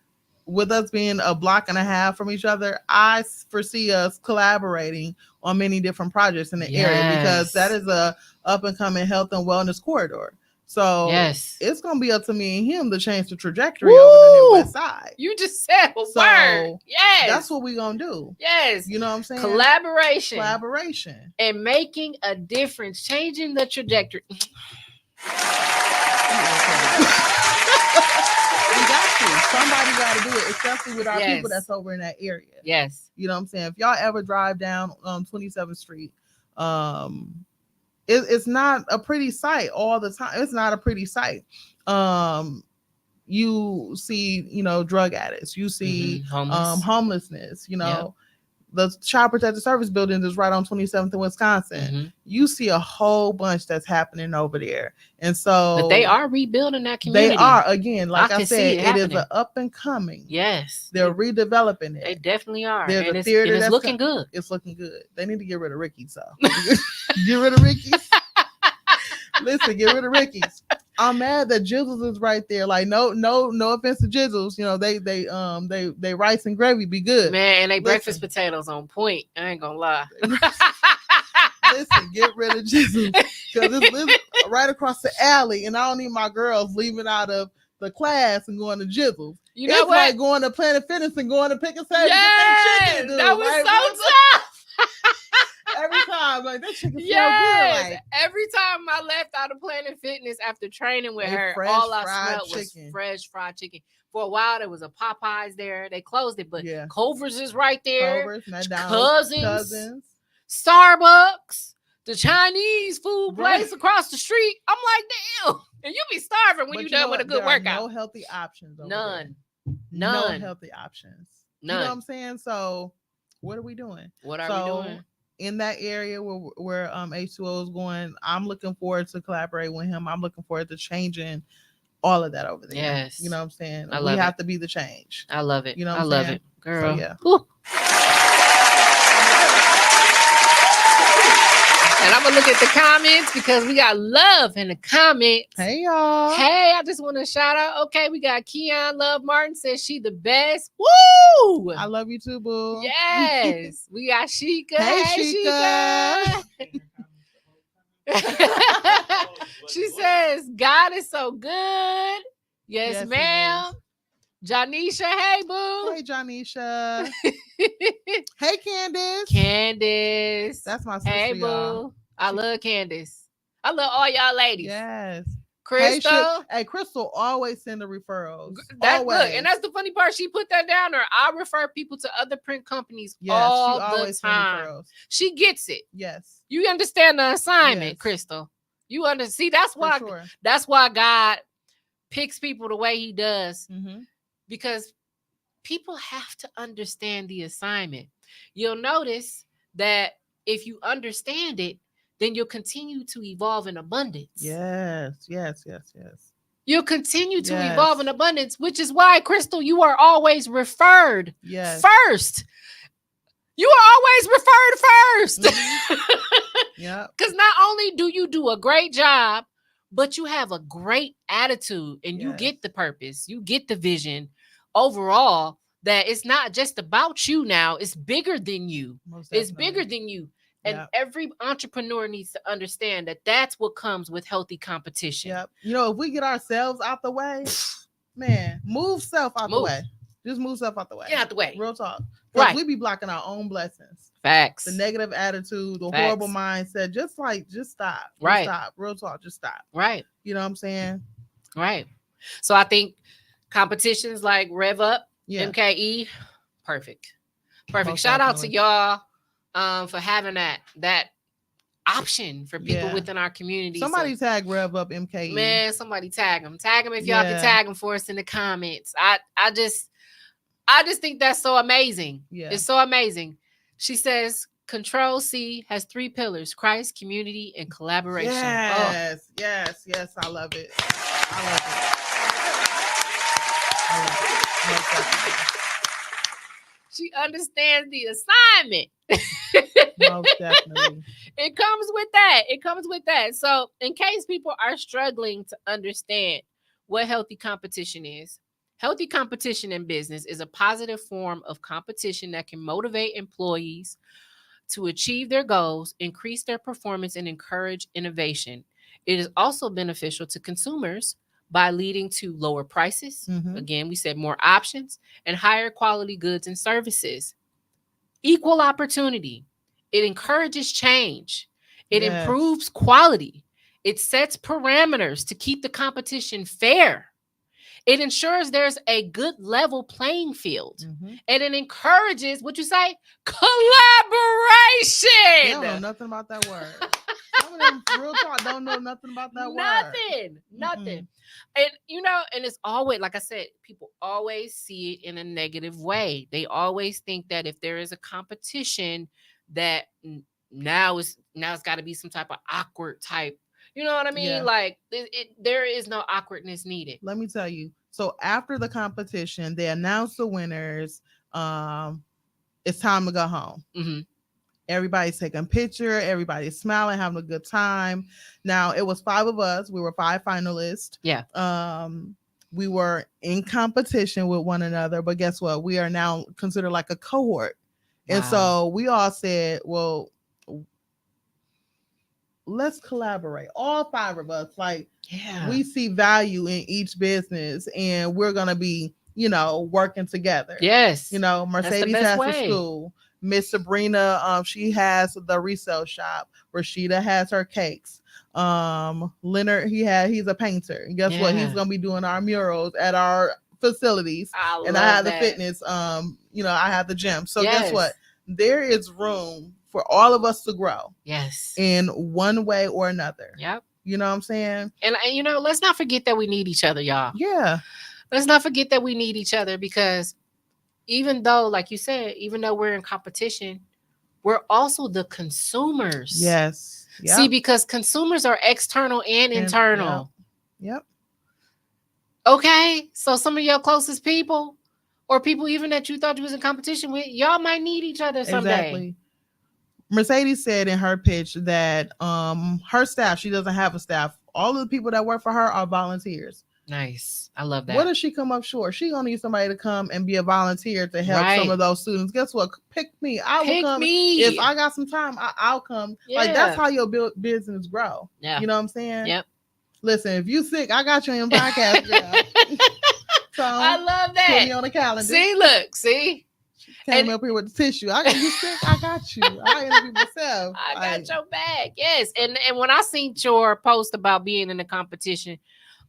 [SPEAKER 2] with us being a block and a half from each other, I foresee us collaborating on many different projects in the area, because that is a up and coming health and wellness corridor. So it's gonna be up to me and him to change the trajectory over the New West Side.
[SPEAKER 1] You just said a word. Yes,
[SPEAKER 2] that's what we're gonna do.
[SPEAKER 1] Yes,
[SPEAKER 2] you know what I'm saying.
[SPEAKER 1] Collaboration,
[SPEAKER 2] and
[SPEAKER 1] making a difference, changing the trajectory.
[SPEAKER 2] Somebody got to do it, especially with our people that's over in that area.
[SPEAKER 1] Yes,
[SPEAKER 2] you know what I'm saying. If y'all ever drive down 27th Street, it's not a pretty sight all the time. It's not a pretty sight. You see, drug addicts. You see, homelessness. The Child Protective Service building is right on 27th in Wisconsin. Mm-hmm. You see a whole bunch that's happening over there. And so
[SPEAKER 1] but they are rebuilding that community.
[SPEAKER 2] They are, again, like I said, it is an up and coming.
[SPEAKER 1] Yes.
[SPEAKER 2] They're redeveloping it.
[SPEAKER 1] They definitely are.
[SPEAKER 2] There's
[SPEAKER 1] and
[SPEAKER 2] a theater
[SPEAKER 1] it's looking good.
[SPEAKER 2] It's looking good. They need to get rid of Ricky's, so get rid of Ricky's. Listen, get rid of Ricky's. I'm mad that Jizzles is right there. Like, no offense to Jizzles. They rice and gravy be good.
[SPEAKER 1] Man, and they breakfast potatoes on point. I ain't gonna lie.
[SPEAKER 2] Listen, get rid of Jizzles, because it's right across the alley, and I don't need my girls leaving out of the class and going to Jizzles.
[SPEAKER 1] You know what?
[SPEAKER 2] Like going to Planet Fitness and going to Pick and Save.
[SPEAKER 1] Yes, that was so tough.
[SPEAKER 2] Every time, like, that chicken smell good. Like,
[SPEAKER 1] every time I left out of Planet Fitness after training with her, all I smelled was fresh fried chicken. For a while, there was a Popeyes there. They closed it, but Culver's is right there. Cousins, Starbucks, the Chinese food place across the street. I'm like, damn. And you be starving when you're done with a good workout.
[SPEAKER 2] No healthy options.
[SPEAKER 1] None.
[SPEAKER 2] No healthy options.
[SPEAKER 1] None.
[SPEAKER 2] You know what I'm saying? So, what are we doing?
[SPEAKER 1] What are we doing?
[SPEAKER 2] In that area where H2O is going, I'm looking forward to collaborate with him. I'm looking forward to changing all of that over there.
[SPEAKER 1] Yes.
[SPEAKER 2] You know what I'm saying?
[SPEAKER 1] We
[SPEAKER 2] have to be the change.
[SPEAKER 1] I love it.
[SPEAKER 2] You know what
[SPEAKER 1] I love it. Girl.
[SPEAKER 2] So, yeah.
[SPEAKER 1] Whew. And I'm going to look at the comments because we got love in the comments.
[SPEAKER 2] Hey, y'all.
[SPEAKER 1] Hey, I just want to shout out. Okay, we got Keon Love Martin says she the best. Woo!
[SPEAKER 2] I love you too, boo.
[SPEAKER 1] Yes. We got Sheikah.
[SPEAKER 2] Hey,
[SPEAKER 1] Sheikah. She says, God is so good. Yes ma'am. Janisha, hey, boo.
[SPEAKER 2] Hey, Janisha. Hey, Candace.
[SPEAKER 1] Candace.
[SPEAKER 2] That's my sister,
[SPEAKER 1] hey, boo.
[SPEAKER 2] Y'all.
[SPEAKER 1] I love Candace. I love all y'all ladies.
[SPEAKER 2] Yes.
[SPEAKER 1] Crystal.
[SPEAKER 2] Hey, Crystal always send the referrals.
[SPEAKER 1] Look, and that's the funny part. She put that down there. I refer people to other print companies all the time. She gets it.
[SPEAKER 2] Yes.
[SPEAKER 1] You understand the assignment, Crystal. You see, that's why God picks people the way he does.
[SPEAKER 2] Mm-hmm.
[SPEAKER 1] Because people have to understand the assignment. You'll notice that if you understand it, then you'll continue to evolve in abundance.
[SPEAKER 2] Yes.
[SPEAKER 1] You'll continue to evolve in abundance, which is why, Crystal, you are always referred first. You are always referred first.
[SPEAKER 2] Mm-hmm. Yeah.
[SPEAKER 1] Because not only do you do a great job, but you have a great attitude and you get the purpose, you get the vision overall, that it's not just about you now, it's bigger than you. It's bigger than you. And every entrepreneur needs to understand that that's what comes with healthy competition.
[SPEAKER 2] Yep. If we get ourselves out the way, man, move self out the way. Just move self out the way.
[SPEAKER 1] Get out the way.
[SPEAKER 2] Real talk. Right. We be blocking our own blessings.
[SPEAKER 1] Facts.
[SPEAKER 2] The negative attitude, the horrible mindset. Just stop.
[SPEAKER 1] Right.
[SPEAKER 2] Stop. Real talk. Just stop.
[SPEAKER 1] Right.
[SPEAKER 2] You know what I'm saying?
[SPEAKER 1] Right. So I think competitions like Rev Up, MKE, perfect. Most Shout out to y'all for having that option for people within our community.
[SPEAKER 2] Somebody tag Rev Up MKE.
[SPEAKER 1] Man, somebody tag them. Tag them if y'all can tag them for us in the comments. I just think that's so amazing.
[SPEAKER 2] Yeah.
[SPEAKER 1] It's so amazing. She says, Control C has 3 pillars: Christ, community, and collaboration.
[SPEAKER 2] Yes. I love it.
[SPEAKER 1] She understands the assignment.
[SPEAKER 2] Most definitely.
[SPEAKER 1] It comes with that. It comes with that. So, in case people are struggling to understand what healthy competition is, healthy competition in business is a positive form of competition that can motivate employees to achieve their goals, increase their performance, and encourage innovation. It is also beneficial to consumers by leading to lower prices.
[SPEAKER 2] Mhm.
[SPEAKER 1] Again, we said more options and higher quality goods and services. Equal opportunity. It encourages change. It
[SPEAKER 2] Yes.
[SPEAKER 1] improves quality. It sets parameters to keep the competition fair. It ensures there's a good level playing field.
[SPEAKER 2] Mhm.
[SPEAKER 1] And it encourages, what you say? Collaboration.
[SPEAKER 2] They don't know nothing about that word. Some of them real talk don't know nothing about that word.
[SPEAKER 1] Nothing. And and it's always, like I said, people always see it in a negative way. They always think that if there is a competition, that now it's got to be some type of awkward type. You know what I mean?
[SPEAKER 2] Yeah.
[SPEAKER 1] Like there is no awkwardness needed.
[SPEAKER 2] Let me tell you. So after the competition, they announce the winners. It's time to go home.
[SPEAKER 1] Mm-hmm.
[SPEAKER 2] Everybody's taking a picture. Everybody's smiling, having a good time. Now, it was 5 of us. We were 5 finalists.
[SPEAKER 1] Yeah.
[SPEAKER 2] We were in competition with one another, but guess what? We are now considered like a cohort.
[SPEAKER 1] Wow.
[SPEAKER 2] And so we all said, well, let's collaborate. All 5 of us. Like,
[SPEAKER 1] yeah,
[SPEAKER 2] we see value in each business, and we're going to be, working together.
[SPEAKER 1] Yes.
[SPEAKER 2] Mercedes has a school. Miss Sabrina, she has the resale shop. Rashida has her cakes. Leonard, he's a painter. And guess what? He's gonna be doing our murals at our facilities. I have the fitness. I have the gym. So guess what? There is room for all of us to grow.
[SPEAKER 1] Yes.
[SPEAKER 2] In one way or another.
[SPEAKER 1] Yep.
[SPEAKER 2] You know what I'm saying?
[SPEAKER 1] And let's not forget that we need each other, y'all.
[SPEAKER 2] Yeah.
[SPEAKER 1] Let's not forget that we need each other, because even though, like you said, even though we're in competition, we're also the consumers.
[SPEAKER 2] Yes. Yep.
[SPEAKER 1] See, because consumers are external and internal.
[SPEAKER 2] Yep.
[SPEAKER 1] Okay. So some of your closest people, or people even that you thought you was in competition with, y'all might need each other someday.
[SPEAKER 2] Exactly. Mercedes said in her pitch that her staff, she doesn't have a staff. All of the people that work for her are volunteers.
[SPEAKER 1] Nice. I love that.
[SPEAKER 2] What if she come up short? She gonna need somebody to come and be a volunteer to help some of those students. Guess what? Pick me. I will come. If I got some time, I'll come. Yeah. Like, that's how your business grow.
[SPEAKER 1] Yeah.
[SPEAKER 2] You know what I'm saying?
[SPEAKER 1] Yep.
[SPEAKER 2] Listen, if you sick, I got you in podcast, girl. So
[SPEAKER 1] I love that.
[SPEAKER 2] Put me on the calendar.
[SPEAKER 1] See.
[SPEAKER 2] Came up here with the tissue. You sick? I got you. I interview myself.
[SPEAKER 1] I got your back. Yes. And when I seen your post about being in the competition,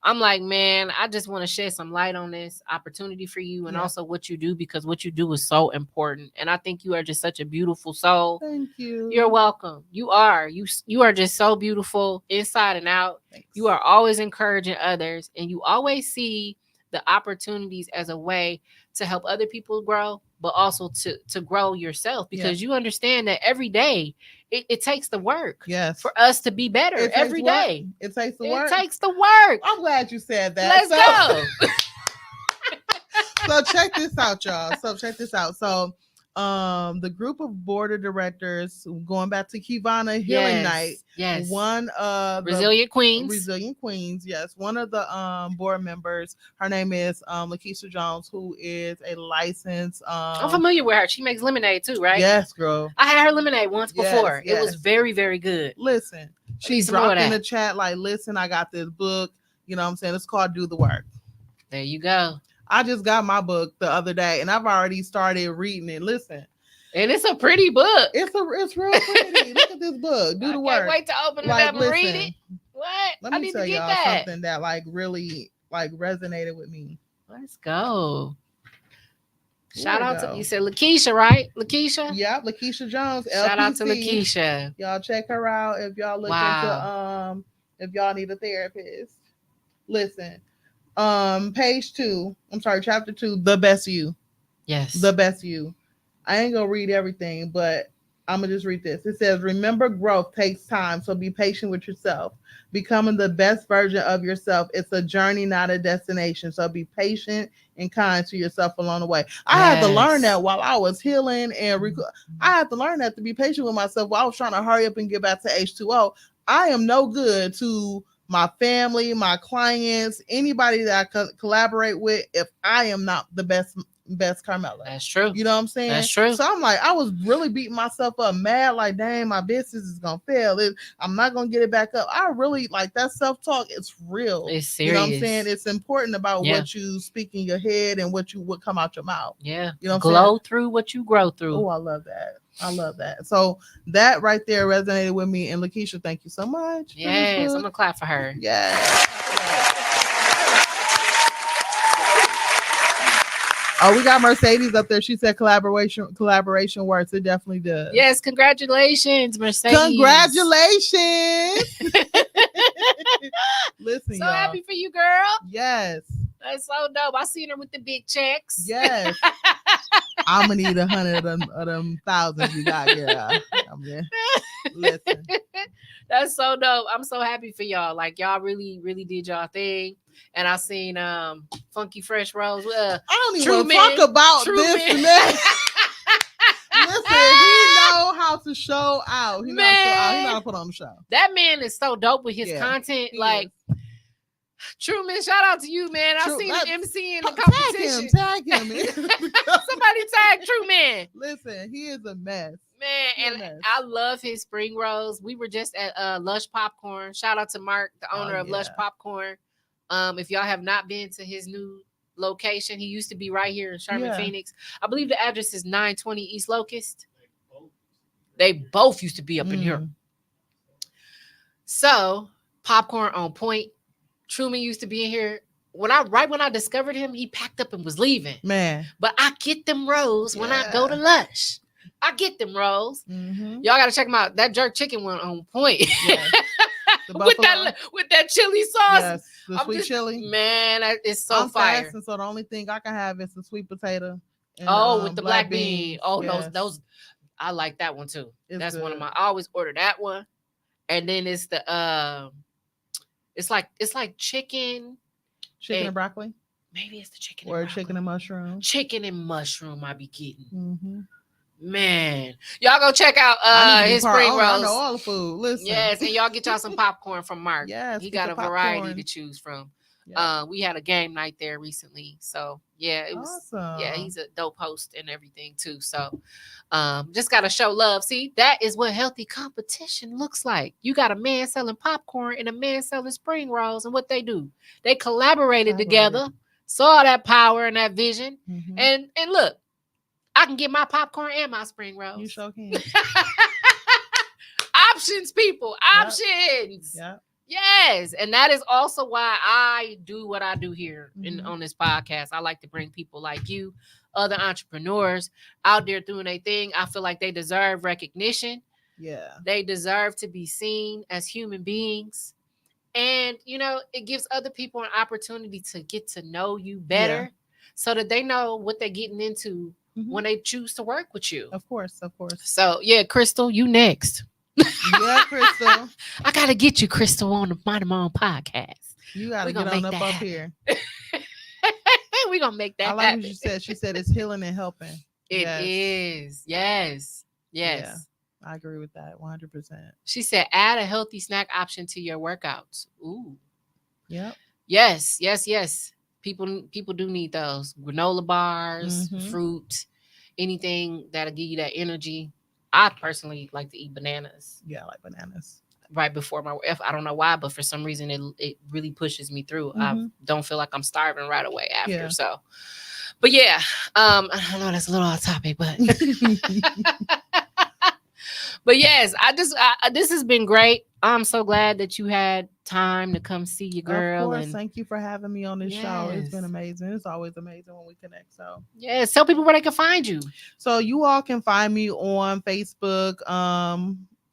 [SPEAKER 1] I'm like, man, I just want to shed some light on this opportunity for you, and also what you do, because what you do is so important. And I think you are just such a beautiful soul.
[SPEAKER 2] Thank you.
[SPEAKER 1] You're welcome. You are. You are just so beautiful inside and out.
[SPEAKER 2] Thanks.
[SPEAKER 1] You are always encouraging others, and you always see the opportunities as a way to help other people grow, but also to grow yourself, because you understand that every day it takes the work for us to be better every day.
[SPEAKER 2] It takes the work.
[SPEAKER 1] It takes the work.
[SPEAKER 2] I'm glad you said that.
[SPEAKER 1] Let's go.
[SPEAKER 2] So check this out, y'all. So the group of board of directors, going back to Kivana Healing Night.
[SPEAKER 1] Yes.
[SPEAKER 2] One of
[SPEAKER 1] Resilient Queens.
[SPEAKER 2] Yes. One of the board members, her name is Lakeisha Jones, who is a licensed
[SPEAKER 1] I'm familiar with her. She makes lemonade too, right?
[SPEAKER 2] Yes, girl.
[SPEAKER 1] I had her lemonade once before.
[SPEAKER 2] Yes.
[SPEAKER 1] It was very, very good.
[SPEAKER 2] Listen, she dropped in the chat like, listen, I got this book. You know what I'm saying? It's called Do the Work.
[SPEAKER 1] There you go.
[SPEAKER 2] I just got my book the other day, and I've already started reading it. Listen,
[SPEAKER 1] and it's a pretty book.
[SPEAKER 2] It's real pretty. Look at this book. Do the work.
[SPEAKER 1] Can't wait to open it up and read it. What?
[SPEAKER 2] Let me tell y'all something that really resonated with me.
[SPEAKER 1] Let's go. Shout out to, you said Lakeisha, right? Lakeisha?
[SPEAKER 2] Yeah, Lakeisha Jones.
[SPEAKER 1] Shout out to Lakeisha.
[SPEAKER 2] Y'all check her out if y'all look into if y'all need a therapist. Listen. Chapter 2, The Best You.
[SPEAKER 1] Yes.
[SPEAKER 2] The Best You. I ain't gonna read everything, but I'm going to just read this. It says, remember, growth takes time, so be patient with yourself. Becoming the best version of yourself. It's a journey, not a destination. So be patient and kind to yourself along the way. I had to learn that while I was healing and I had to learn that, to be patient with myself while I was trying to hurry up and get back to H2O. I am no good to my family, my clients, anybody that I collaborate with if I am not the best Carmela.
[SPEAKER 1] That's true.
[SPEAKER 2] You know what I'm saying?
[SPEAKER 1] That's true.
[SPEAKER 2] So I'm like, I was really beating myself up, mad, like, dang, my business is gonna fail. I'm not gonna get it back up. I really like that self-talk. It's real.
[SPEAKER 1] It's serious.
[SPEAKER 2] You know what I'm saying? It's important about what you speak in your head and what come out your mouth.
[SPEAKER 1] Yeah.
[SPEAKER 2] You know,
[SPEAKER 1] glow through what you grow through.
[SPEAKER 2] Oh, I love that. I love that. So that right there resonated with me. And Lakeisha, thank you so much.
[SPEAKER 1] Yes, I'm gonna clap for her.
[SPEAKER 2] Yes. Oh, we got Mercedes up there. She said collaboration works. It definitely does.
[SPEAKER 1] Yes, congratulations, Mercedes.
[SPEAKER 2] Congratulations. Listen,
[SPEAKER 1] so
[SPEAKER 2] y'all.
[SPEAKER 1] happy for you, girl.
[SPEAKER 2] Yes.
[SPEAKER 1] That's so dope. I seen her with the big checks.
[SPEAKER 2] Yes. I'm gonna need 100 of them thousands you got here. Listen.
[SPEAKER 1] That's so dope. I'm so happy for y'all. Like, y'all really, really did y'all thing. And I seen Funky Fresh Rose.
[SPEAKER 2] I don't even talk about this and that. Listen, he know how to show out. He know how to put on the show.
[SPEAKER 1] That man is so dope with his content. Like, Truman, shout out to you, man. I seen him MC in the competition.
[SPEAKER 2] Tag him.
[SPEAKER 1] Somebody tag Truman.
[SPEAKER 2] Listen, he is a mess.
[SPEAKER 1] Man, and I love his spring rolls. We were just at Lush Popcorn. Shout out to Mark, the owner of Lush Popcorn. If y'all have not been to his new location, he used to be right here in Sherman, Phoenix. I believe the address is 920 East Locust. They both used to be up in here. So, popcorn on point. Truman used to be in here. When I discovered him, he packed up and was leaving.
[SPEAKER 2] Man.
[SPEAKER 1] But I get them rolls when I go to Lush. I get them rolls. Y'all got to check them out. That jerk chicken one on point. Yes. with that chili sauce.
[SPEAKER 2] Yes, the sweet chili.
[SPEAKER 1] Man, it's so fire.
[SPEAKER 2] Fasting, so the only thing I can have is the sweet potato.
[SPEAKER 1] And, with the black bean. Oh, yes. those. I like that one too. That's good. One of my. I always order that one, and then it's the it's like chicken
[SPEAKER 2] and broccoli.
[SPEAKER 1] Maybe it's the chicken
[SPEAKER 2] or chicken and mushroom.
[SPEAKER 1] Chicken and mushroom. I be getting. Man, y'all go check out his spring rolls.
[SPEAKER 2] I know all the food. Listen.
[SPEAKER 1] Yes, and y'all get y'all some popcorn from Mark.
[SPEAKER 2] Yes,
[SPEAKER 1] he got a variety to choose from. Yeah. We had a game night there recently, so yeah, it was awesome. Yeah, he's a dope host and everything too. So, just gotta show love. See, that is what healthy competition looks like. You got a man selling popcorn and a man selling spring rolls, and what they do, they collaborated together, saw that power and that vision, and look. I can get my popcorn and my spring rolls.
[SPEAKER 2] You sure can.
[SPEAKER 1] Options, people. Options.
[SPEAKER 2] Yeah.
[SPEAKER 1] Yes. And that is also why I do what I do here on this podcast. I like to bring people like you, other entrepreneurs out there doing their thing. I feel like they deserve recognition.
[SPEAKER 2] Yeah.
[SPEAKER 1] They deserve to be seen as human beings. And, it gives other people an opportunity to get to know you better so that they know what they're getting into when they choose to work with you.
[SPEAKER 2] Of course.
[SPEAKER 1] So, Crystal, you next.
[SPEAKER 2] Yeah, Crystal.
[SPEAKER 1] I got to get you, Crystal, on the Mind of My Own podcast.
[SPEAKER 2] You got to get on up here.
[SPEAKER 1] We're going to make that
[SPEAKER 2] I like
[SPEAKER 1] happen.
[SPEAKER 2] what you said. She said it's healing and helping.
[SPEAKER 1] It is. Yes.
[SPEAKER 2] Yeah, I agree with that 100%.
[SPEAKER 1] She said add a healthy snack option to your workouts. Ooh.
[SPEAKER 2] Yep.
[SPEAKER 1] Yes. People do need those granola bars, fruit, anything that'll give you that energy. I personally like to eat bananas.
[SPEAKER 2] Yeah, I like bananas.
[SPEAKER 1] Right before my work. I don't know why, but for some reason it really pushes me through. I don't feel like I'm starving right away after. Yeah. So, but yeah, I know that's a little off topic, but but yes, this has been great. I'm so glad that you had time to come see your girl.
[SPEAKER 2] Of course, thank you for having me on this show. It's been amazing. It's always amazing when we connect. So
[SPEAKER 1] yes, tell people where they can find you.
[SPEAKER 2] So you all can find me on Facebook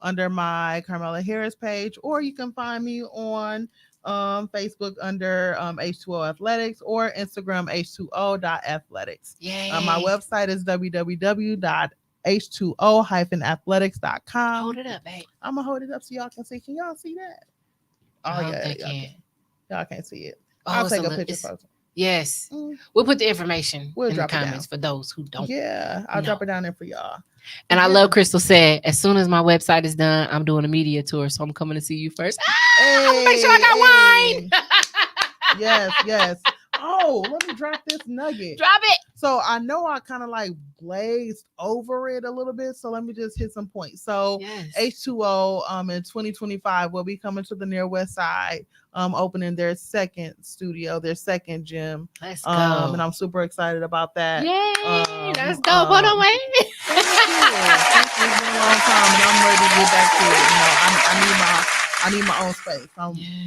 [SPEAKER 2] under my Carmelia Harris page, or you can find me on Facebook under H2O Athletics, or Instagram H2O.athletics.
[SPEAKER 1] Yeah.
[SPEAKER 2] My website is www.h2o h2o-athletics.com.
[SPEAKER 1] Hold it up, babe.
[SPEAKER 2] I'm gonna hold it up so y'all can see. Can y'all see that?
[SPEAKER 1] Oh yeah,
[SPEAKER 2] y'all can't see it.
[SPEAKER 1] I'll take
[SPEAKER 2] a picture first.
[SPEAKER 1] Yes. We'll put the information in the comments for those who don't.
[SPEAKER 2] Yeah, I'll drop it down there for y'all.
[SPEAKER 1] And I love Crystal said, as soon as my website is done, I'm doing a media tour. So I'm coming to see you first. I'm going to make sure I got
[SPEAKER 2] wine. Yes. Oh, let me drop this nugget.
[SPEAKER 1] Drop it.
[SPEAKER 2] So I know I kind of like glazed over it a little bit. So let me just hit some points. So H2O in 2025 will be coming to the Near West Side, opening their second studio, their second gym.
[SPEAKER 1] Let's go.
[SPEAKER 2] And I'm super excited about that.
[SPEAKER 1] Yay, let's go. Hold on, wait.
[SPEAKER 2] Thank you. It's been a long time, and I'm ready to get back to it. You know, I need my own space.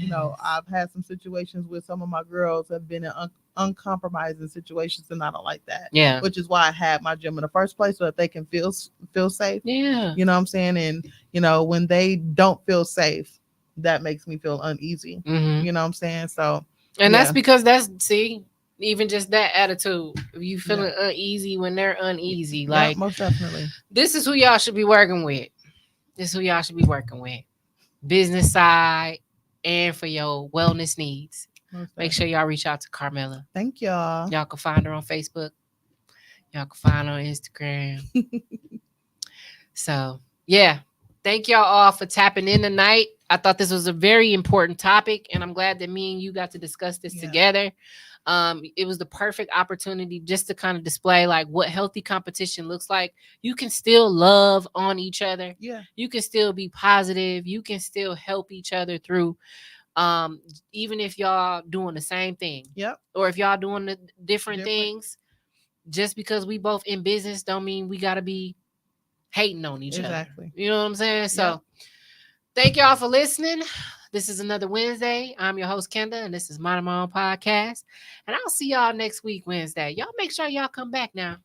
[SPEAKER 2] You know, I've had some situations with some of my girls have been in uncompromising situations, and I don't like that.
[SPEAKER 1] Yeah.
[SPEAKER 2] Which is why I had my gym in the first place, so that they can feel safe.
[SPEAKER 1] Yeah.
[SPEAKER 2] You know what I'm saying? And you know, when they don't feel safe, that makes me feel uneasy. You know what I'm saying? So,
[SPEAKER 1] and that's because even just that attitude, if you feeling uneasy when they're uneasy, like
[SPEAKER 2] most definitely,
[SPEAKER 1] this is who y'all should be working with. Business side and for your wellness needs. Make sure y'all reach out to Carmelia.
[SPEAKER 2] Thank y'all.
[SPEAKER 1] Y'all can find her on Facebook. Y'all can find her on Instagram. So, yeah. Thank y'all all for tapping in tonight. I thought this was a very important topic, and I'm glad that me and you got to discuss this together. It was the perfect opportunity just to kind of display like what healthy competition looks like. You can still love on each other.
[SPEAKER 2] Yeah.
[SPEAKER 1] You can still be positive. You can still help each other through, even if y'all doing the same thing.
[SPEAKER 2] Yep.
[SPEAKER 1] Or if y'all doing the different things, just because we both in business don't mean we got to be hating on each other.
[SPEAKER 2] Exactly.
[SPEAKER 1] You know what I'm saying? So thank y'all for listening. This is another Wednesday. I'm your host, Kenda, and this is Mind My Own Podcast. And I'll see y'all next week, Wednesday. Y'all make sure y'all come back now.